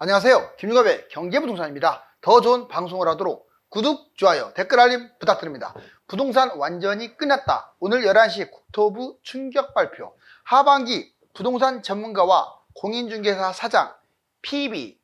안녕하세요. 김유갑의 경제부동산입니다. 더 좋은 방송을 하도록 구독, 좋아요, 댓글 알림 부탁드립니다. 부동산 완전히 끝났다. 오늘 11시 국토부 충격 발표. 하반기 부동산 전문가와 공인중개사 사장 PB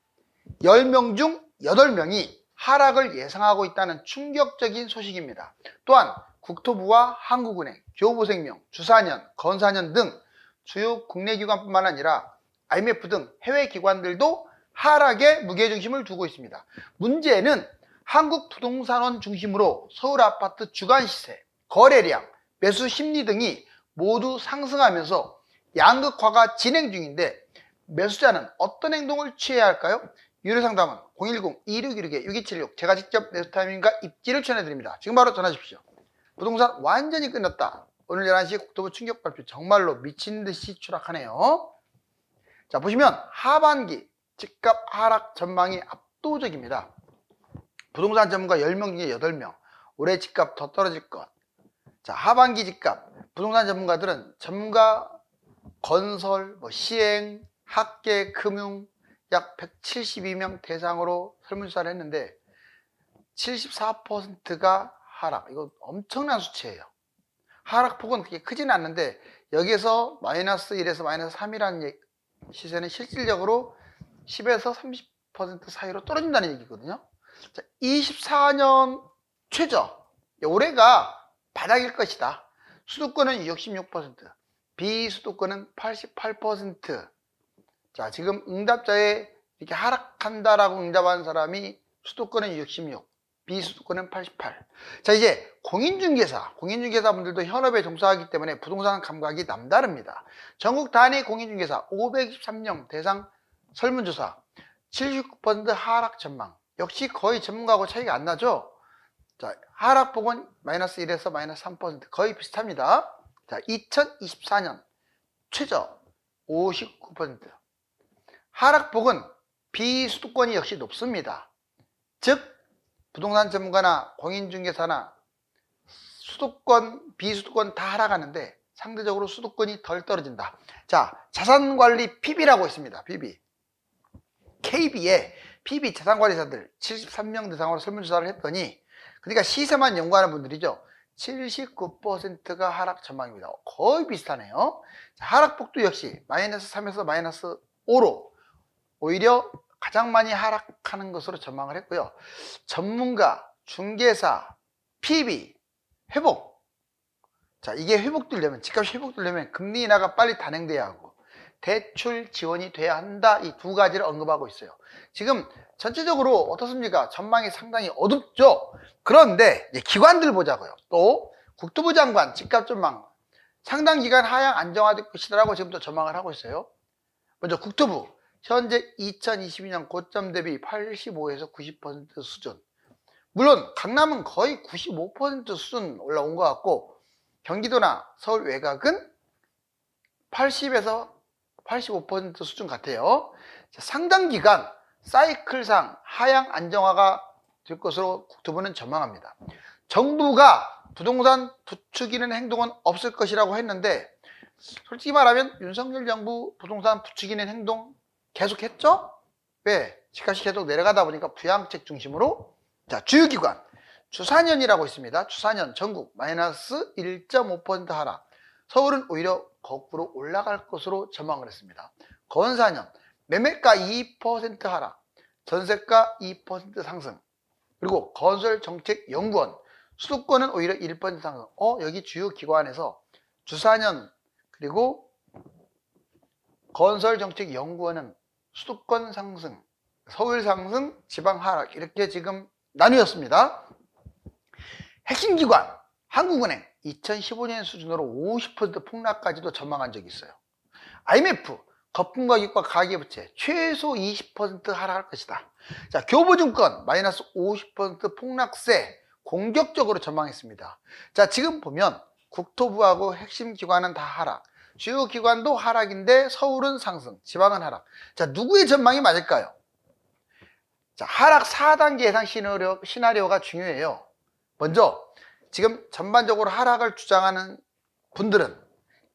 10명 중 8명이 하락을 예상하고 있다는 충격적인 소식입니다. 또한 국토부와 한국은행, 교보생명, 주사년, 건사년 등 주요 국내 기관뿐만 아니라 IMF 등 해외 기관들도 하락에 무게중심을 두고 있습니다. 문제는 한국 부동산원 중심으로 서울 아파트 주간 시세, 거래량, 매수 심리 등이 모두 상승하면서 양극화가 진행 중인데 매수자는 어떤 행동을 취해야 할까요? 유료상담은 010-2616-6276 제가 직접 매수 타이밍과 입지를 전해드립니다. 지금 바로 전화 주십시오. 부동산 완전히 끝났다. 오늘 11시 국토부 충격 발표 정말로 미친듯이 추락하네요. 자, 보시면 하반기 집값 하락 전망이 압도적입니다. 부동산 전문가 10명 중에 8명 올해 집값 더 떨어질 것. 자, 하반기 집값 부동산 전문가들은 전문가 건설, 시행, 학계, 금융 약 172명 대상으로 설문조사를 했는데 74%가 하락. 이거 엄청난 수치예요. 하락폭은 그렇게 크지는 않는데 여기에서 마이너스 1에서 마이너스 3이라는 시세는 실질적으로 10에서 30% 사이로 떨어진다는 얘기거든요. 자, 24년 최저 올해가 바닥일 것이다. 수도권은 66%, 비수도권은 88%. 자, 지금 응답자에 이렇게 하락한다라고 응답한 사람이 수도권은 66, 비수도권은 88. 자, 이제 공인중개사분들도 현업에 종사하기 때문에 부동산 감각이 남다릅니다. 전국 단위 공인중개사 523명 대상 설문조사 79% 하락 전망. 역시 거의 전문가하고 차이가 안 나죠. 자, 하락폭은 마이너스 1에서 마이너스 3% 거의 비슷합니다. 자, 2024년 최저 59%. 하락폭은 비수도권이 역시 높습니다. 즉 부동산 전문가나 공인중개사나 수도권, 비수도권 다 하락하는데 상대적으로 수도권이 덜 떨어진다. 자, 자산관리 PB라고 있습니다. PB. KB에 PB 자산관리사들 73명 대상으로 설문조사를 했더니 그러니까 시세만 연구하는 분들이죠. 79%가 하락 전망입니다. 거의 비슷하네요. 자, 하락폭도 역시 마이너스 3에서 마이너스 5로 오히려 가장 많이 하락하는 것으로 전망을 했고요. 전문가, 중개사, PB, 회복. 자, 이게 회복되려면, 집값이 회복되려면 금리 인하가 빨리 단행돼야 하고 대출 지원이 돼야 한다. 이 두 가지를 언급하고 있어요. 지금 전체적으로 어떻습니까? 전망이 상당히 어둡죠? 그런데 기관들 보자고요. 또 국토부 장관 집값 전망 상당 기간 하향 안정화될 것이라고 지금부터 전망을 하고 있어요. 먼저 국토부 현재 2022년 고점 대비 85에서 90% 수준. 물론 강남은 거의 95% 수준 올라온 것 같고 경기도나 서울 외곽은 80에서 85% 수준 같아요. 상당 기간 사이클상 하향 안정화가 될 것으로 국토부는 전망합니다. 정부가 부동산 부추기는 행동은 없을 것이라고 했는데 솔직히 말하면 윤석열 정부 부동산 부추기는 행동 계속했죠? 왜? 집값이 계속 내려가다 보니까 부양책 중심으로. 자, 주요기관 주사년이라고 있습니다. 주사년 전국 마이너스 1.5% 하락. 서울은 오히려 거꾸로 올라갈 것으로 전망을 했습니다. 건사년 매매가 2% 하락, 전세가 2% 상승. 그리고 건설정책연구원 수도권은 오히려 1% 상승. 여기 주요 기관에서 주사년 그리고 건설정책연구원은 수도권 상승, 서울 상승, 지방 하락 이렇게 지금 나뉘었습니다. 핵심 기관 한국은행 2015년 수준으로 50% 폭락까지도 전망한 적이 있어요. IMF 거품가격과 가계부채 최소 20% 하락할 것이다. 자, 교보증권 마이너스 50% 폭락세 공격적으로 전망했습니다. 자, 지금 보면 국토부하고 핵심 기관은 다 하락, 주요 기관도 하락인데 서울은 상승, 지방은 하락. 자, 누구의 전망이 맞을까요? 자, 하락 4단계 예상 시나리오가 중요해요. 먼저 지금 전반적으로 하락을 주장하는 분들은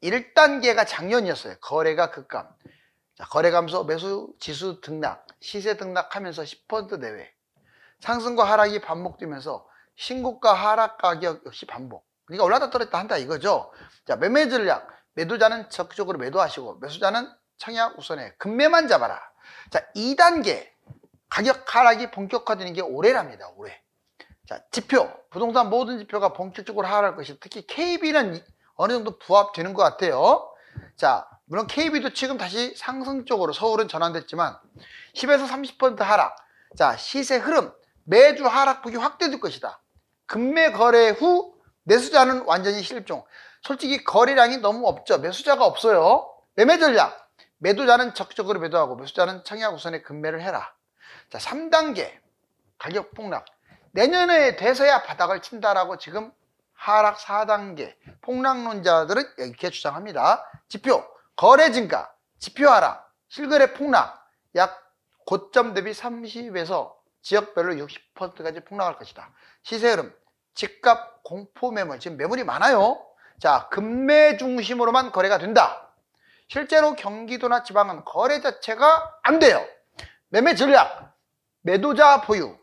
1단계가 작년이었어요. 거래가 급감. 자, 거래 감소, 매수 지수 등락, 시세 등락하면서 10% 내외. 상승과 하락이 반복되면서 신고가 하락 가격 역시 반복. 그러니까 올랐다 떨어졌다 한다 이거죠. 자, 매매 전략. 매도자는 적극적으로 매도하시고 매수자는 청약 우선에 금매만 잡아라. 자, 2단계 가격 하락이 본격화되는 게 올해랍니다. 올해. 자, 지표. 부동산 모든 지표가 본격적으로 하락할 것이 특히 KB는 어느 정도 부합되는 것 같아요. 자, 물론 KB도 지금 다시 상승 쪽으로 서울은 전환됐지만 10에서 30% 하락. 자, 시세 흐름. 매주 하락폭이 확대될 것이다. 금매 거래 후 매수자는 완전히 실종. 솔직히 거래량이 너무 없죠. 매수자가 없어요. 매매 전략. 매도자는 적극적으로 매도하고 매수자는 청약 우선에 금매를 해라. 자, 3단계 가격 폭락. 내년에 돼서야 바닥을 친다라고 지금 하락 4단계 폭락론자들은 이렇게 주장합니다. 지표 거래 증가, 지표 하락, 실거래 폭락. 약 고점 대비 30에서 지역별로 60%까지 폭락할 것이다. 시세 흐름, 집값 공포 매물. 지금 매물이 많아요. 자, 금매 중심으로만 거래가 된다. 실제로 경기도나 지방은 거래 자체가 안 돼요. 매매 전략, 매도자 보유.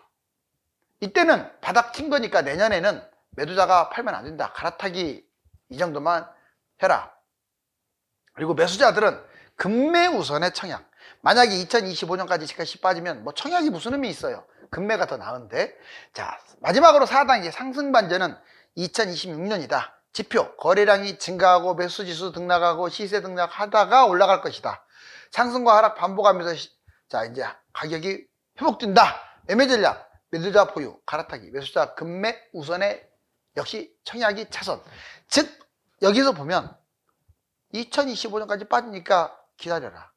이때는 바닥 친 거니까 내년에는 매도자가 팔면 안 된다. 갈아타기 이 정도만 해라. 그리고 매수자들은 금매 우선의 청약. 만약에 2025년까지 집값이 빠지면 뭐 청약이 무슨 의미 있어요. 금매가 더 나은데. 자, 마지막으로 4단계 상승 반전은 2026년이다. 지표 거래량이 증가하고 매수지수 등락하고 시세 등락하다가 올라갈 것이다. 상승과 하락 반복하면서 자, 이제 가격이 회복된다. 매매 전략 매도자 보유 갈아타기 매수자 금매 우선의 역시 청약이 차선. 즉 여기서 보면 2025년까지 빠지니까 기다려라.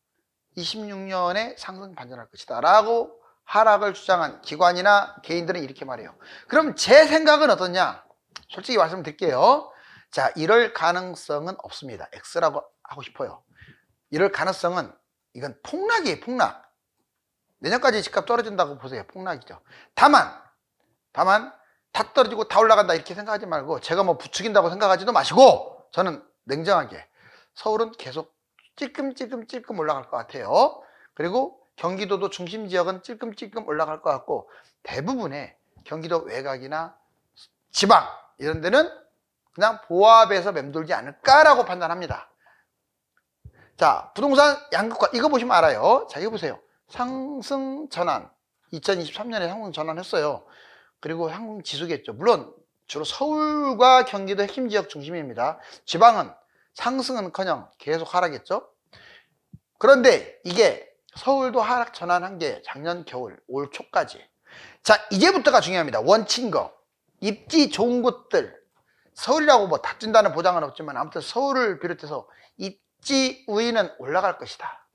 26년에 상승 반전할 것이다 라고 하락을 주장한 기관이나 개인들은 이렇게 말해요. 그럼 제 생각은 어떠냐? 솔직히 말씀드릴게요. 자, 이럴 가능성은 없습니다. X라고 하고 싶어요. 이럴 가능성은 이건 폭락이에요. 폭락. 내년까지 집값 떨어진다고 보세요. 폭락이죠. 다만 다 떨어지고 다 올라간다 이렇게 생각하지 말고 제가 뭐 부추긴다고 생각하지도 마시고 저는 냉정하게 서울은 계속 찔끔찔끔 올라갈 것 같아요. 그리고 경기도도 중심 지역은 찔끔찔끔 올라갈 것 같고 대부분의 경기도 외곽이나 지방 이런 데는 그냥 보합에서 맴돌지 않을까라고 판단합니다. 자, 부동산 양극화 이거 보시면 알아요. 자, 이거 보세요. 상승 전환 2023년에 상승 전환했어요. 그리고 상승 지수겠죠. 물론 주로 서울과 경기도 핵심 지역 중심입니다. 지방은 상승은커녕 계속 하락했죠. 그런데 이게 서울도 하락 전환한 게 작년 겨울 올 초까지. 자, 이제부터가 중요합니다. 원친 거 입지 좋은 곳들 서울이라고 뭐 다준다는 보장은 없지만 아무튼 서울을 비롯해서 입지 우위는 올라갈 것이다.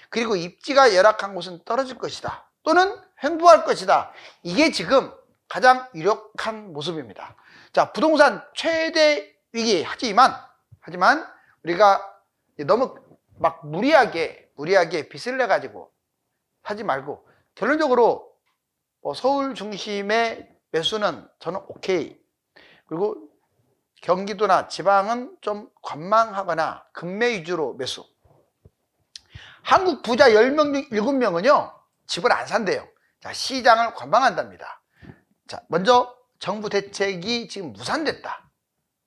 그리고 입지가 열악한 곳은 떨어질 것이다. 또는 횡보할 것이다. 이게 지금 가장 유력한 모습입니다. 자, 부동산 최대 위기 하지만 우리가 너무 막 무리하게 빚을 내 가지고 하지 말고 결론적으로 서울 중심의 매수는 저는 오케이. 그리고 경기도나 지방은 좀 관망하거나 금매 위주로 매수. 한국 부자 10명 중 7명은요 집을 안 산대요. 자, 시장을 관망한답니다. 자, 먼저 정부 대책이 지금 무산됐다.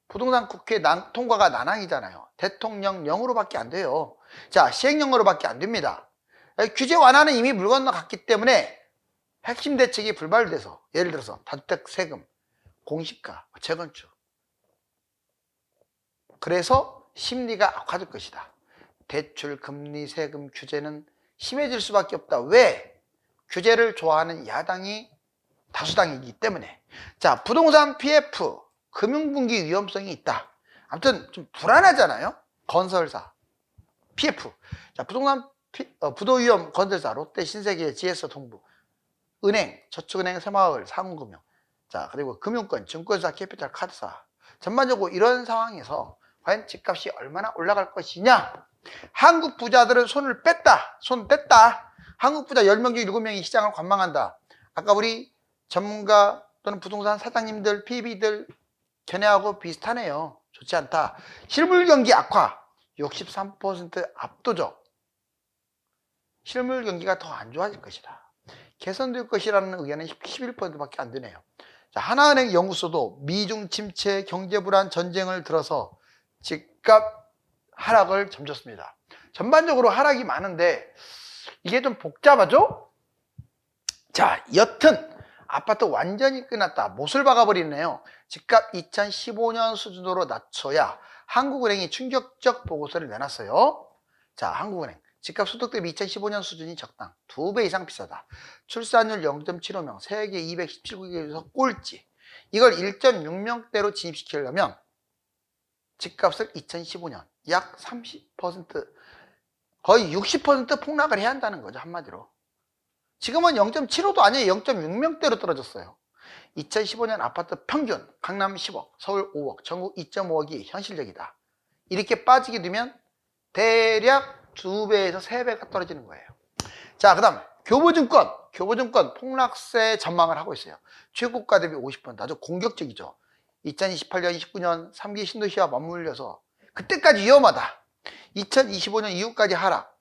부동산 국회 통과가 난항이잖아요. 대통령령으로밖에 안 돼요. 자, 시행령으로밖에 안 됩니다. 규제 완화는 이미 물 건너갔기 때문에 핵심 대책이 불발돼서 예를 들어서 다주택 세금, 공시가, 재건축. 그래서 심리가 악화될 것이다. 대출, 금리, 세금, 규제는 심해질 수밖에 없다. 왜? 규제를 좋아하는 야당이 다수당이기 때문에. 자, 부동산 PF, 금융분기 위험성이 있다. 아무튼 좀 불안하잖아요. 건설사, PF. 자, 부동산 부도위험 건설사, 롯데, 신세계, GS, 동부, 은행, 저축은행, 새마을, 상호금융. 자, 그리고 금융권, 증권사, 캐피탈, 카드사. 전반적으로 이런 상황에서 과연 집값이 얼마나 올라갈 것이냐? 한국 부자들은 손 뺐다. 한국 부자 10명 중 7명이 시장을 관망한다. 아까 우리 전문가 또는 부동산 사장님들, PB들 견해하고 비슷하네요. 좋지 않다. 실물 경기 악화 63% 압도적. 실물 경기가 더 안 좋아질 것이다. 개선될 것이라는 의견은 11%밖에 안 되네요. 자, 하나은행 연구소도 미중 침체, 경제 불안, 전쟁을 들어서 집값 하락을 점쳤습니다. 전반적으로 하락이 많은데 이게 좀 복잡하죠? 자, 여튼 아파트 완전히 끝났다. 못을 박아버리네요. 집값 2015년 수준으로 낮춰야 한국은행이 충격적 보고서를 내놨어요. 자, 한국은행. 집값 소득 대비 2015년 수준이 적당 2배 이상 비싸다. 출산율 0.75명, 세계 217국에서 꼴찌. 이걸 1.6명대로 진입시키려면 집값을 2015년 약 30%, 거의 60% 폭락을 해야 한다는 거죠. 한마디로. 지금은 0.75도 아니에요. 0.6명대로 떨어졌어요. 2015년 아파트 평균 강남 10억, 서울 5억, 전국 2.5억이 현실적이다. 이렇게 빠지게 되면 대략 2배에서 3배가 떨어지는 거예요. 자, 그 다음 교보증권 폭락세 전망을 하고 있어요. 최고가 대비 50% 아주 공격적이죠. 2028년, 29년 3기 신도시와 맞물려서 그때까지 위험하다. 2025년 이후까지 하락.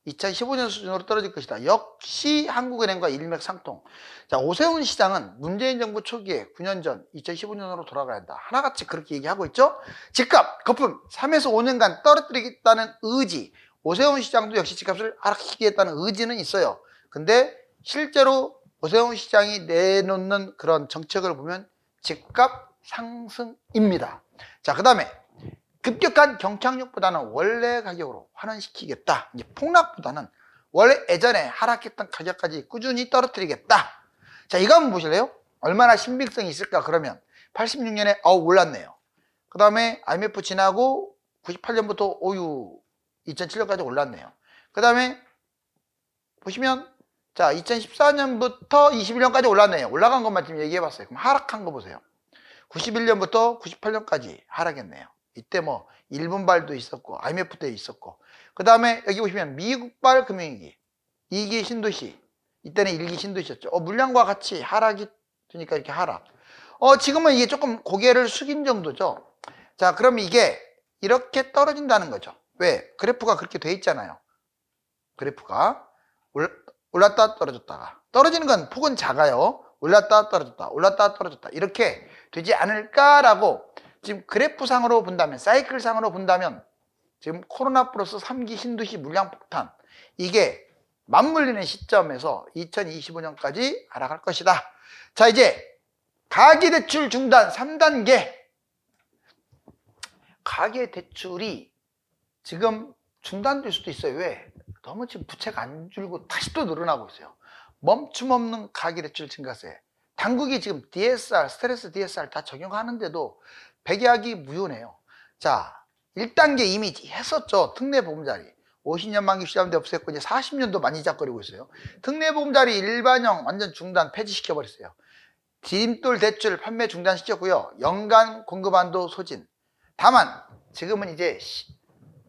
2015년 수준으로 떨어질 것이다. 역시 한국은행과 일맥상통. 자, 오세훈 시장은 문재인 정부 초기에 9년 전 2015년으로 돌아가야 한다. 하나같이 그렇게 얘기하고 있죠. 집값 거품 3에서 5년간 떨어뜨리겠다는 의지. 오세훈 시장도 역시 집값을 하락시키겠다는 의지는 있어요. 근데 실제로 오세훈 시장이 내놓는 그런 정책을 보면 집값 상승입니다. 자, 그 다음에 급격한 경착륙보다는 원래 가격으로 환원시키겠다. 이제 폭락보다는 원래 예전에 하락했던 가격까지 꾸준히 떨어뜨리겠다. 자, 이거 한번 보실래요? 얼마나 신빙성이 있을까? 그러면 86년에 올랐네요. 그 다음에 IMF 지나고 98년부터 2007년까지 올랐네요. 그 다음에 보시면 자, 2014년부터 21년까지 올랐네요. 올라간 것만 지금 얘기해봤어요. 그럼 하락한 거 보세요. 91년부터 98년까지 하락했네요. 이때 뭐 일본발도 있었고 IMF 때 있었고, 그 다음에 여기 보시면 미국발 금융위기 2기 신도시, 이때는 1기 신도시였죠. 물량과 같이 하락이 되니까 이렇게 하락. 지금은 이게 조금 고개를 숙인 정도죠. 자, 그럼 이게 이렇게 떨어진다는 거죠. 왜? 그래프가 그렇게 돼 있잖아요. 그래프가 올랐다 떨어졌다가, 떨어지는 건 폭은 작아요. 올랐다 떨어졌다, 올랐다 떨어졌다, 이렇게 되지 않을까라고 지금 그래프상으로 본다면, 사이클상으로 본다면 지금 코로나 플러스 3기 신도시 물량 폭탄, 이게 맞물리는 시점에서 2025년까지 하락할 것이다. 자, 이제 가계대출 중단 3단계. 가계대출이 지금 중단될 수도 있어요. 왜? 너무 지금 부채가 안 줄고 다시 또 늘어나고 있어요. 멈춤 없는 가계대출 증가세. 당국이 지금 DSR, 스트레스 DSR 다 적용하는데도 백약이 무효네요. 자, 1단계 이미 했었죠. 특례보금자리. 50년 만기 시작하는데 없앴고 이제 40년도 만지작거리고 있어요. 특례보금자리 일반형 완전 중단 폐지시켜버렸어요. 디딤돌 대출 판매 중단시켰고요. 연간 공급한도 소진. 다만 지금은 이제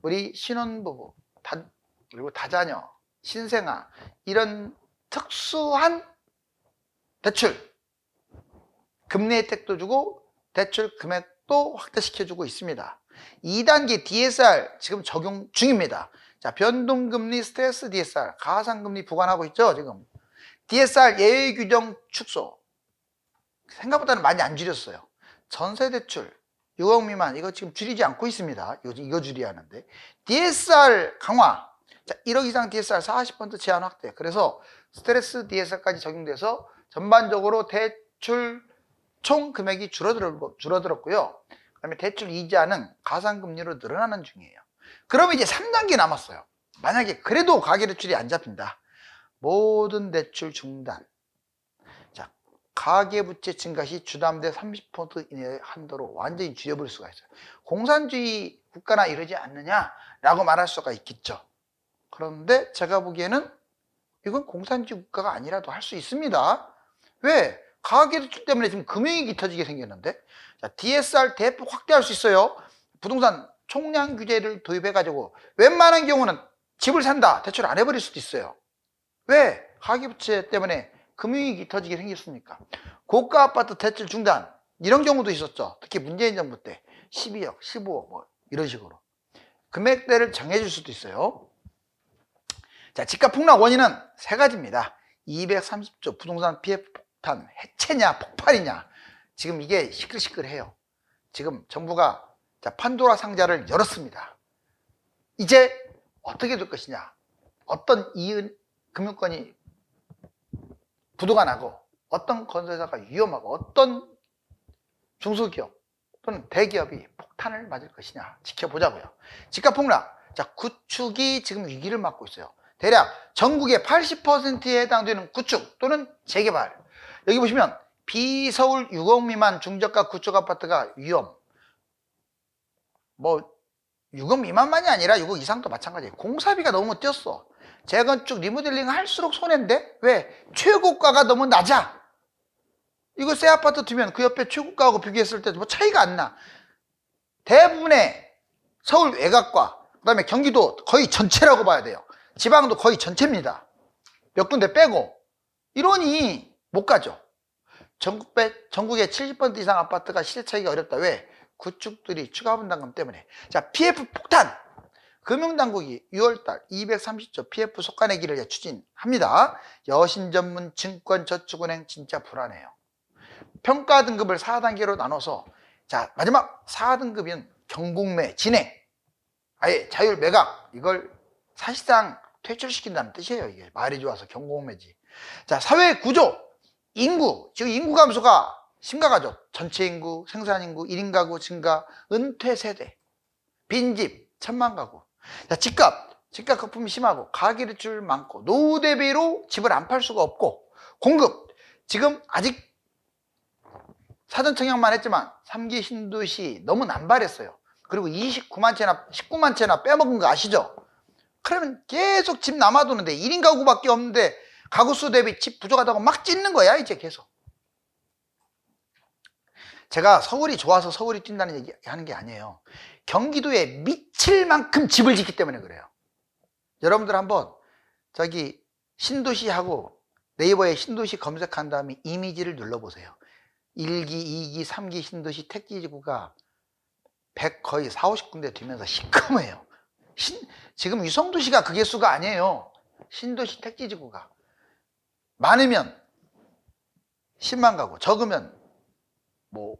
우리 신혼부부, 그리고 다자녀, 신생아, 이런 특수한 대출, 금리 혜택도 주고 대출 금액도 확대시켜주고 있습니다. 2단계 DSR 지금 적용 중입니다. 자, 변동금리 스트레스 DSR, 가상금리 부과하고 있죠. 지금 DSR 예외 규정 축소, 생각보다는 많이 안 줄였어요. 전세대출 6억 미만, 이거 지금 줄이지 않고 있습니다. 이거 줄여야 하는데. DSR 강화, 자, 1억 이상 DSR 40% 제한 확대. 그래서 스트레스 DSR까지 적용돼서 전반적으로 대출 총 금액이 줄어들었고요. 그 다음에 대출 이자는 가상금리로 늘어나는 중이에요. 그러면 이제 3단계 남았어요. 만약에 그래도 가계대출이 안 잡힌다. 모든 대출 중단. 자, 가계부채 증가 시 주담대 30% 이내의 한도로 완전히 줄여버릴 수가 있어요. 공산주의 국가나 이러지 않느냐라고 말할 수가 있겠죠. 그런데 제가 보기에는 이건 공산주의 국가가 아니라도 할 수 있습니다. 왜? 가계대출 때문에 지금 금융위기 터지게 생겼는데. 자, DSR 대폭 확대할 수 있어요. 부동산 총량 규제를 도입해가지고 웬만한 경우는 집을 산다, 대출 안 해버릴 수도 있어요. 왜? 가계부채 때문에 금융위기 터지게 생겼으니까. 고가 아파트 대출 중단, 이런 경우도 있었죠. 특히 문재인 정부 때 12억, 15억 뭐 이런 식으로 금액대를 정해줄 수도 있어요. 자, 집값 폭락 원인은 세 가지입니다. 230조 부동산 PF 폭탄, 해체냐 폭발이냐. 지금 이게 시끌시끌해요. 지금 정부가 판도라 상자를 열었습니다. 이제 어떻게 될 것이냐, 어떤 이은 금융권이 부도가 나고 어떤 건설사가 위험하고 어떤 중소기업 또는 대기업이 폭탄을 맞을 것이냐 지켜보자고요. 집값 폭락, 자, 구축이 지금 위기를 맞고 있어요. 대략 전국의 80%에 해당되는 구축 또는 재개발, 여기 보시면 비서울 6억 미만 중저가 구축 아파트가 위험, 뭐 6억 미만만이 아니라 6억 이상도 마찬가지예요. 공사비가 너무 뛰었어. 재건축 리모델링 할수록 손해인데 왜? 최고가가 너무 낮아. 이거 새 아파트 두면 그 옆에 최고가하고 비교했을 때 뭐 차이가 안 나. 대부분의 서울 외곽과 그 다음에 경기도 거의 전체라고 봐야 돼요. 지방도 거의 전체입니다. 몇 군데 빼고. 이러니 못 가죠. 전국의 70% 이상 아파트가 시세 차이가 어렵다. 왜? 구축들이 추가 분담금 때문에. 자, PF 폭탄. 금융당국이 6월달 230조 PF 속가내기를 추진합니다. 여신 전문 증권저축은행 진짜 불안해요. 평가 등급을 4단계로 나눠서, 자, 마지막 4등급인 경공매 진행, 아예 자율 매각, 이걸 사실상 퇴출시킨다는 뜻이에요. 이게 말이 좋아서 경공매지. 자, 사회 구조, 인구, 지금 인구 감소가 심각하죠. 전체 인구, 생산 인구, 1인 가구 증가, 은퇴 세대, 빈집 1000만 가구. 자, 집값 거품이 심하고 가계대출 많고 노후 대비로 집을 안 팔 수가 없고, 공급 지금 아직 사전 청약만 했지만 3기 신도시 너무 남발했어요. 그리고 29만 채나 19만 채나 빼먹은 거 아시죠? 그러면 계속 집 남아도는데 1인 가구밖에 없는데 가구수 대비 집 부족하다고 막 찢는 거야 이제 계속. 제가 서울이 좋아서 서울이 뛴다는 얘기 하는 게 아니에요. 경기도에 미칠 만큼 집을 짓기 때문에 그래요. 여러분들 한번 저기 신도시하고 네이버에 신도시 검색한 다음에 이미지를 눌러보세요. 1기, 2기, 3기 신도시 택지지구가 100 거의 4, 50군데 되면서 시커매요. 지금 위성도시가 그 개수가 아니에요. 신도시 택지지구가 많으면 10만 가구, 적으면 뭐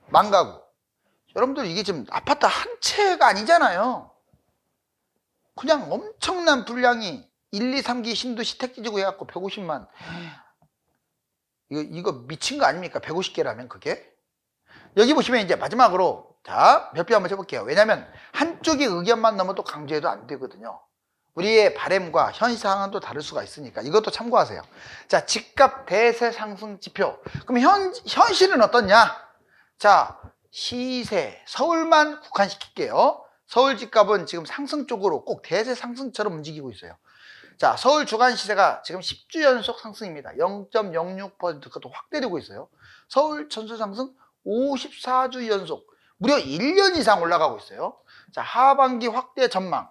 만 가구. 여러분들 이게 지금 아파트 한 채가 아니잖아요. 그냥 엄청난 분량이 1, 2, 3기 신도시 택지지구 해갖고 150만. 이거 미친 거 아닙니까? 150개라면 그게. 여기 보시면 이제 마지막으로 자, 별표 한번 해볼게요. 왜냐하면 한쪽의 의견만 넘어도 강조해도 안 되거든요. 우리의 바램과 현실 상황은 또 다를 수가 있으니까 이것도 참고하세요. 자, 집값 대세 상승 지표. 그럼 현실은 어떻냐? 자, 시세 서울만 국한시킬게요. 서울 집값은 지금 상승 쪽으로 꼭 대세 상승처럼 움직이고 있어요. 자, 서울 주간 시세가 지금 10주 연속 상승입니다. 0.06% 그것도 확 때리고 있어요. 서울 전세 상승 54주 연속, 무려 1년 이상 올라가고 있어요. 자, 하반기 확대 전망.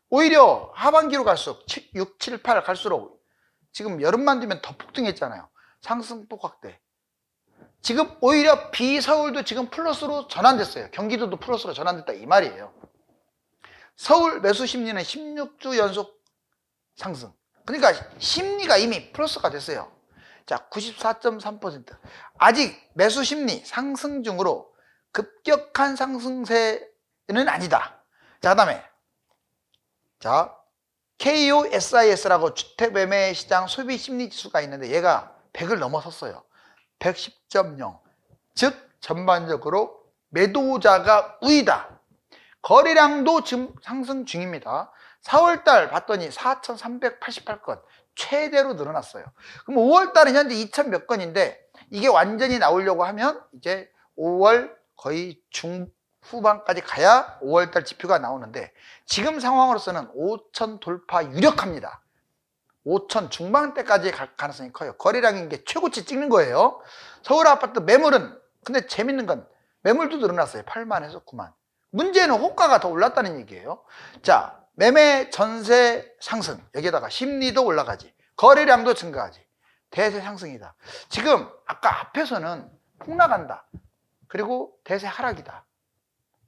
오히려 하반기로 갈수록 6, 7, 8 갈수록 지금 여름만 되면 더 폭등했잖아요. 상승폭 확대. 지금 오히려 비서울도 지금 플러스로 전환됐어요. 경기도도 플러스로 전환됐다 이 말이에요. 서울 매수 심리는 16주 연속 상승. 그러니까 심리가 이미 플러스가 됐어요. 자, 94.3%. 아직 매수 심리 상승 중으로 급격한 상승세는 아니다. 자, 그다음에 자, KOSIS라고 주택매매시장 소비심리지수가 있는데 얘가 100을 넘어섰어요. 110.0. 즉 전반적으로 매도자가 우위다. 거래량도 지금 상승 중입니다. 4월달 봤더니 4,388건 최대로 늘어났어요. 그럼 5월달은 현재 2,000 몇 건인데 이게 완전히 나오려고 하면 이제 5월 거의 중후반까지 가야 5월달 지표가 나오는데 지금 상황으로서는 5,000 돌파 유력합니다. 5,000 중반대까지 갈 가능성이 커요. 거래량인 게 최고치 찍는 거예요. 서울 아파트 매물은 근데 재밌는 건 매물도 늘어났어요. 8만에서 9만. 문제는 호가가 더 올랐다는 얘기예요. 자, 매매 전세 상승, 여기에다가 심리도 올라가지, 거래량도 증가하지, 대세 상승이다. 지금 아까 앞에서는 폭락한다, 그리고 대세 하락이다,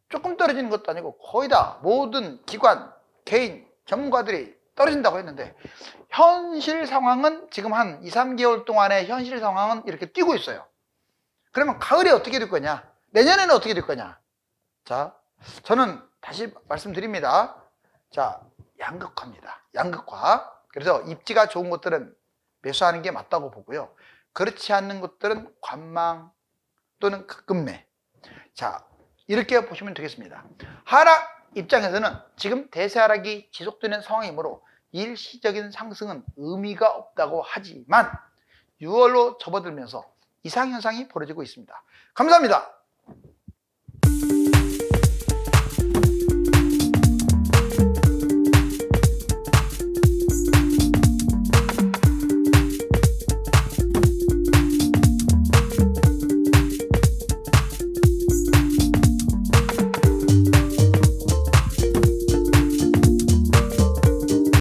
조금 떨어지는 것도 아니고 거의 다 모든 기관, 개인, 전문가들이 떨어진다고 했는데 현실 상황은 지금 한 2, 3개월 동안의 현실 상황은 이렇게 뛰고 있어요. 그러면 가을에 어떻게 될 거냐? 내년에는 어떻게 될 거냐? 자, 저는 다시 말씀드립니다. 자, 양극화입니다. 양극화. 그래서 입지가 좋은 것들은 매수하는 게 맞다고 보고요. 그렇지 않는 것들은 관망 또는 급매. 자, 이렇게 보시면 되겠습니다. 하락 입장에서는 지금 대세 하락이 지속되는 상황이므로 일시적인 상승은 의미가 없다고 하지만 6월로 접어들면서 이상현상이 벌어지고 있습니다. 감사합니다.